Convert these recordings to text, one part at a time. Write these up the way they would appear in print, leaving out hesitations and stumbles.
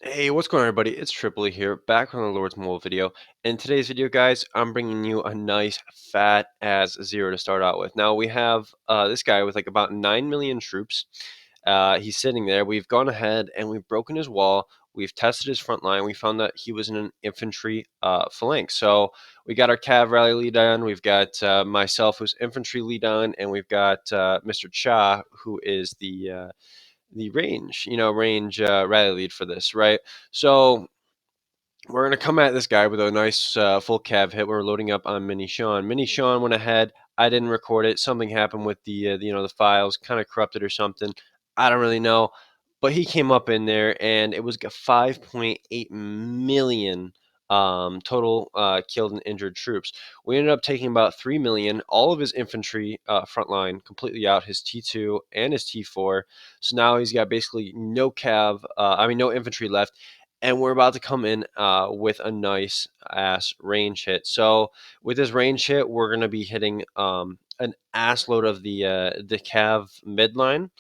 Hey, what's going on, everybody? It's Tripoli here, back on the Lord's Mole video. In today's video, guys, I'm bringing you a nice fat ass zero to start out with. Now, we have this guy with like about 9 million troops. He's sitting there. We've gone ahead and we've broken his wall. We've tested his front line. We found that he was in an infantry phalanx. So we got our cav rally lead on. We've got myself, who's infantry lead on, and we've got Mr. Cha, who is the range rally lead for this, right? So we're gonna come at this guy with a nice full cav hit. We're loading up on Mini Sean. Mini Sean went ahead. I didn't record it. Something happened with the files, kind of corrupted or something. I don't really know, but he came up in there, and it was 5.8 million total killed and injured troops. We ended up taking about 3 million, all of his infantry front line completely out, his T2 and his T4. So now he's got basically no no infantry left, and we're about to come in with a nice ass range hit. So with this range hit, we're going to be hitting an ass load of the cav midline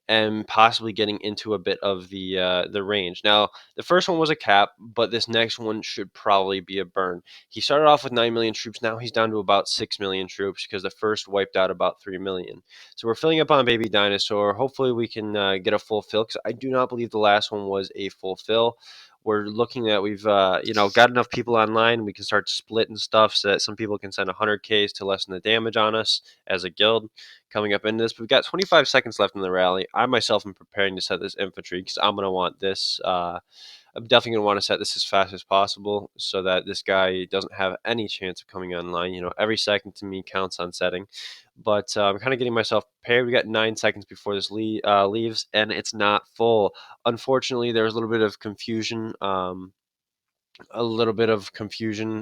and possibly getting into a bit of the range. Now, the first one was a cap, but this next one should probably be a burn. He started off with 9 million troops. Now he's down to about 6 million troops because the first wiped out about 3 million. So we're filling up on Baby Dinosaur. Hopefully we can get a full fill because I do not believe the last one was a full fill. We're looking at we've got enough people online. We can start splitting stuff so that some people can send 100Ks to lessen the damage on us as a guild coming up into this. But we've got 25 seconds left in the rally. I myself am preparing to set this infantry because I'm going to want this. I'm definitely going to want to set this as fast as possible so that this guy doesn't have any chance of coming online. Every second to me counts on setting. But I'm kind of getting myself prepared. We got 9 seconds before this leaves, and it's not full. Unfortunately, there was a little bit of confusion.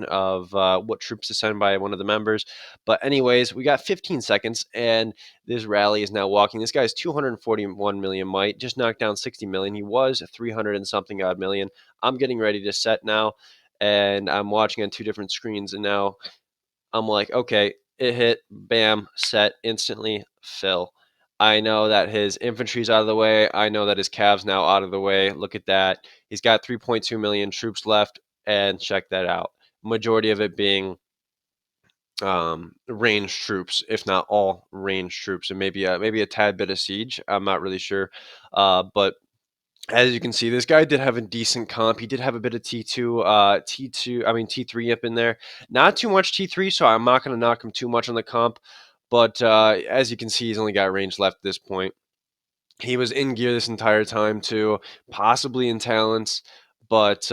Of what troops to send by one of the members. But anyways, we got 15 seconds, and this rally is now walking. This guy's 241 million might, just knocked down 60 million. He was 300 and something odd million. I'm getting ready to set now, and I'm watching on two different screens, and now I'm like, okay, it hit, bam, set, instantly, fill. I know that his infantry's out of the way. I know that his cav's now out of the way. Look at that. He's got 3.2 million troops left, and check that out. Majority of it being ranged troops, if not all ranged troops, and maybe a tad bit of siege. I'm not really sure, but as you can see, this guy did have a decent comp. He did have a bit of T3 up in there. Not too much T3, so I'm not going to knock him too much on the comp. But as you can see, he's only got range left at this point. He was in gear this entire time too, possibly in talents. But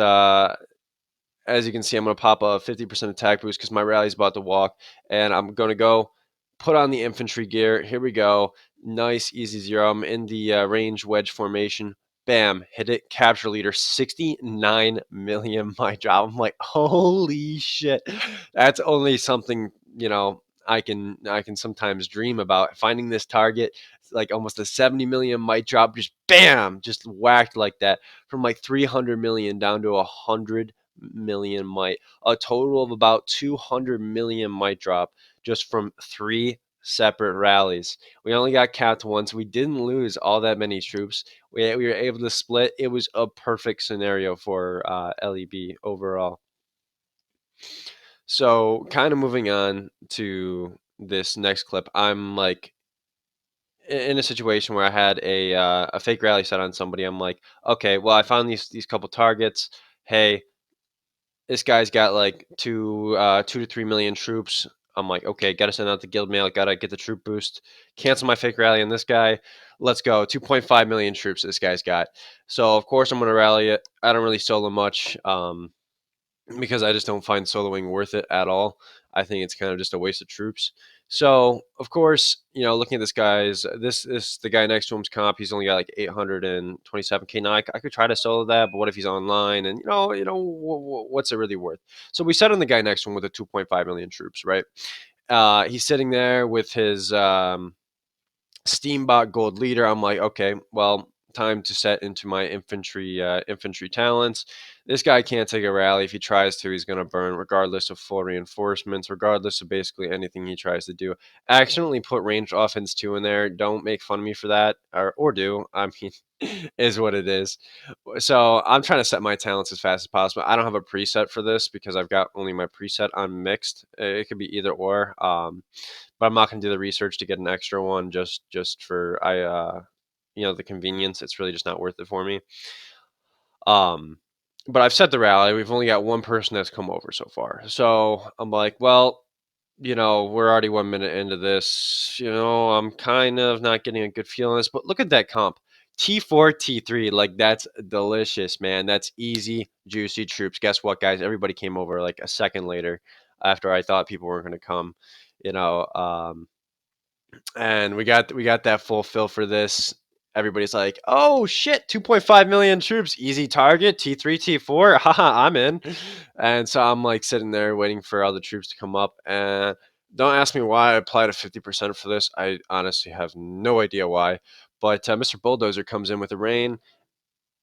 as you can see, I'm going to pop a 50% attack boost because my rally's about to walk. And I'm going to go put on the infantry gear. Here we go. Nice, easy zero. I'm in the range wedge formation. Bam, hit it. Capture leader, 69 million my job. I'm like, holy shit. That's only something, I can sometimes dream about. Finding this target, like almost a 70 million might drop, just bam, just whacked like that from like 300 million down to 100 million might. A total of about 200 million might drop just from three separate rallies. We only got capped once. We didn't lose all that many troops. We were able to split. It was a perfect scenario for LEB overall. So, kind of moving on to this next clip, I'm like in a situation where I had a fake rally set on somebody. I'm like, okay, well, I found these couple targets. Hey, this guy's got like 2 to 3 million troops. I'm like, okay, gotta send out the guild mail, gotta get the troop boost, cancel my fake rally on this guy. Let's go. 2.5 million troops this guy's got. So of course I'm gonna rally it. I don't really solo much. Because I just don't find soloing worth it at all. I think it's kind of just a waste of troops. So of course, looking at this guy's this the guy next to him's comp, he's only got like 827K. Now I could try to solo that, but what if he's online? And what's it really worth? So we set on the guy next to him with a 2.5 million troops, right? He's sitting there with his Steambot Gold Leader. I'm like, okay, well, time to set into my infantry talents. This guy can't take a rally. If he tries to, he's going to burn, regardless of full reinforcements, regardless of basically anything he tries to do. Accidentally put ranged offense 2 in there. Don't make fun of me for that, or do. I mean, is what it is. So I'm trying to set my talents as fast as possible. I don't have a preset for this because I've got only my preset on mixed. It could be either or. But I'm not going to do the research to get an extra one just for the convenience. It's really just not worth it for me. Um, but I've set the rally. We've only got one person that's come over so far. So I'm like, well, we're already 1 minute into this. I'm kind of not getting a good feel on this. But look at that comp. T4, T3, like that's delicious, man. That's easy, juicy troops. Guess what, guys? Everybody came over like a second later after I thought people weren't going to come. You know, um, and we got that full fill for this. Everybody's like, "Oh shit, 2.5 million troops, easy target, T3, T4, haha, I'm in." And so I'm like sitting there waiting for all the troops to come up. And don't ask me why I applied a 50% for this. I honestly have no idea why. But Mr. Bulldozer comes in with a rain,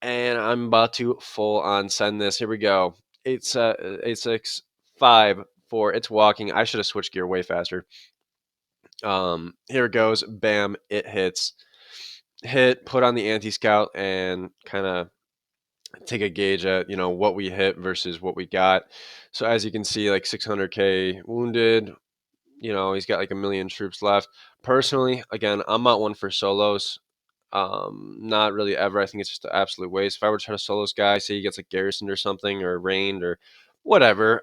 and I'm about to full on send this. Here we go. It's 865 4. It's walking. I should have switched gear way faster. Here it goes. Bam! It hits. Hit. Put on the anti-scout and kind of take a gauge at what we hit versus what we got. So as you can see, like 600k wounded. He's got like a million troops left. Personally, again, I'm not one for solos. Not really ever. I think it's just an absolute waste. If I were to try to solo this guy, say he gets like garrisoned or something or rained or whatever,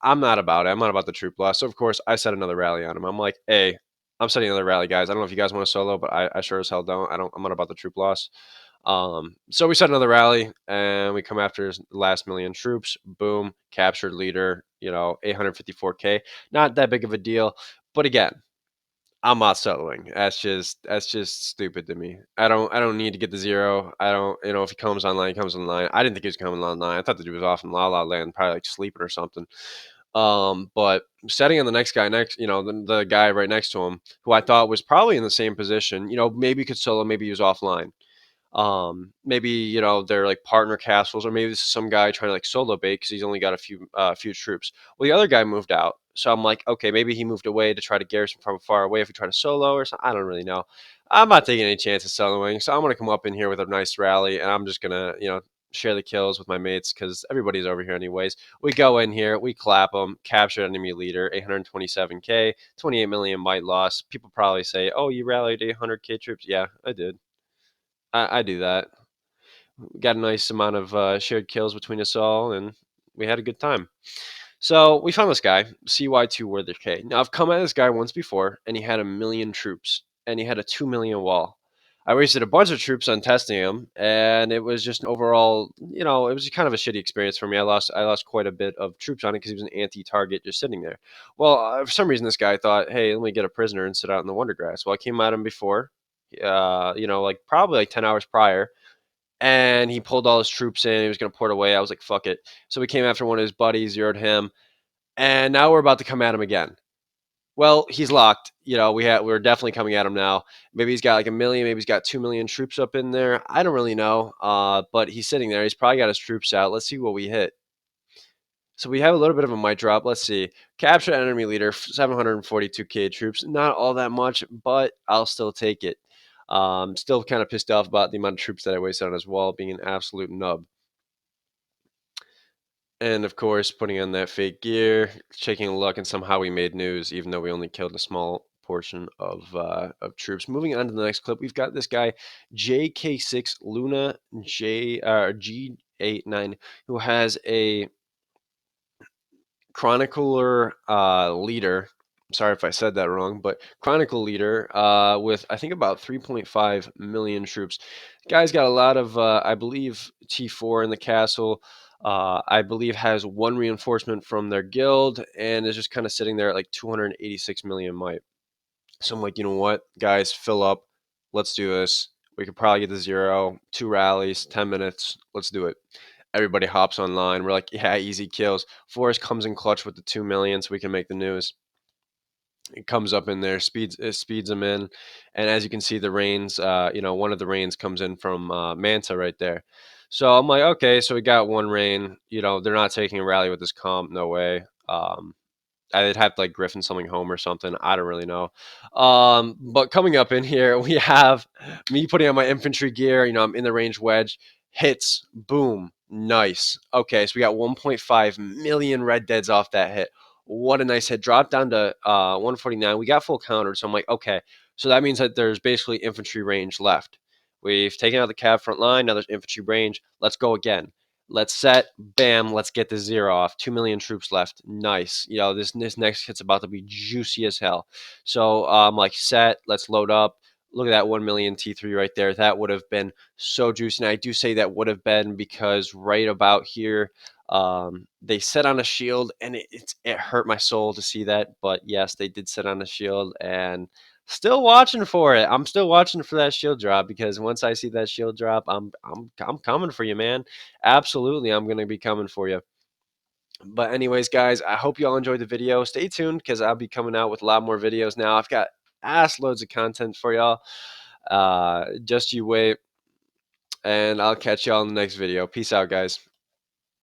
I'm not about it. I'm not about the troop loss. So of course I set another rally on him. I'm like, hey, I'm setting another rally, guys. I don't know if you guys want to solo, but I sure as hell don't. I'm not about the troop loss. So we set another rally and we come after his last million troops. Boom, captured leader. 854k. Not that big of a deal, but again, I'm not soloing. That's just stupid to me. I don't need to get the zero. I don't if he comes online, he comes online. I didn't think he was coming online. I thought the dude was off in La La Land, probably like sleeping or something. But setting on the next guy next, the guy right next to him, who I thought was probably in the same position. Maybe he could solo, maybe he was offline. Maybe they're like partner castles, or maybe this is some guy trying to like solo bait because he's only got a few troops. Well, the other guy moved out, so I'm like, okay, maybe he moved away to try to garrison from far away. If we try to solo or something, I don't really know. I'm not taking any chances soloing, so I'm gonna come up in here with a nice rally, and I'm just gonna share the kills with my mates because everybody's over here anyways. We go in here, we clap them, capture enemy leader, 827k, 28 million might loss. People probably say, oh, you rallied 800k troops. Yeah, I did. I do that. Got a nice amount of shared kills between us all, and we had a good time. So we found this guy, CY2 Worther K. Now I've come at this guy once before, and he had a million troops, and he had a 2 million wall. I wasted a bunch of troops on testing him, and it was just an overall, it was kind of a shitty experience for me. I lost quite a bit of troops on it because he was an anti-target just sitting there. Well, for some reason, this guy thought, hey, let me get a prisoner and sit out in the Wondergrass. Well, I came at him before, like probably like 10 hours prior, and he pulled all his troops in. He was going to port away. I was like, fuck it. So we came after one of his buddies, zeroed him, and now we're about to come at him again. Well, he's locked. We're definitely coming at him now. Maybe he's got like a million. Maybe he's got 2 million troops up in there. I don't really know. But he's sitting there. He's probably got his troops out. Let's see what we hit. So we have a little bit of a mic drop. Let's see. Capture enemy leader, 742k troops. Not all that much, but I'll still take it. Still kind of pissed off about the amount of troops that I wasted on his wall, being an absolute nub. And of course, putting on that fake gear, shaking a look, and somehow we made news, even though we only killed a small portion of troops. Moving on to the next clip, we've got this guy JK6 Luna G89, who has a chronicler leader. Sorry if I said that wrong, but chronicle leader with I think about 3.5 million troops. Guy's got a lot of I believe T4 in the castle. I believe has one reinforcement from their guild and is just kind of sitting there at like 286 million might. So I'm like, you know what, guys, fill up. Let's do this. We could probably get to zero, 2 rallies, 10 minutes. Let's do it. Everybody hops online. We're like, yeah, easy kills. Forrest comes in clutch with the 2 million so we can make the news. It comes up in there, speeds them in. And as you can see, the rains, one of the rains comes in from Manta right there. So I'm like, okay, so we got one rain. They're not taking a rally with this comp. No way. I'd have to like Griffin something home or something. I don't really know. But coming up in here, we have me putting on my infantry gear. I'm in the range wedge, Hits. Boom. Nice. Okay, so we got 1.5 million red deads off that hit. What a nice hit. Dropped down to 149. We got full countered, so I'm like, okay. So that means that there's basically infantry range left. We've taken out the cav front line. Now there's infantry range. Let's go again. Let's set. Bam. Let's get the 0 off. 2 million troops left. Nice. You know, this next hit's about to be juicy as hell. So I'm like, set. Let's load up. Look at that 1 million T3 right there. That would have been so juicy. And I do say that would have been because right about here, they set on a shield, and it hurt my soul to see that. But yes, they did set on a shield, and still watching for it. I'm still watching for that shield drop, because once I see that shield drop, I'm coming for you, man. Absolutely, I'm gonna be coming for you. But anyways, guys, I hope you all enjoyed the video. Stay tuned, because I'll be coming out with a lot more videos now. I've got ass loads of content for y'all. Just you wait, and I'll catch y'all in the next video. Peace out, guys.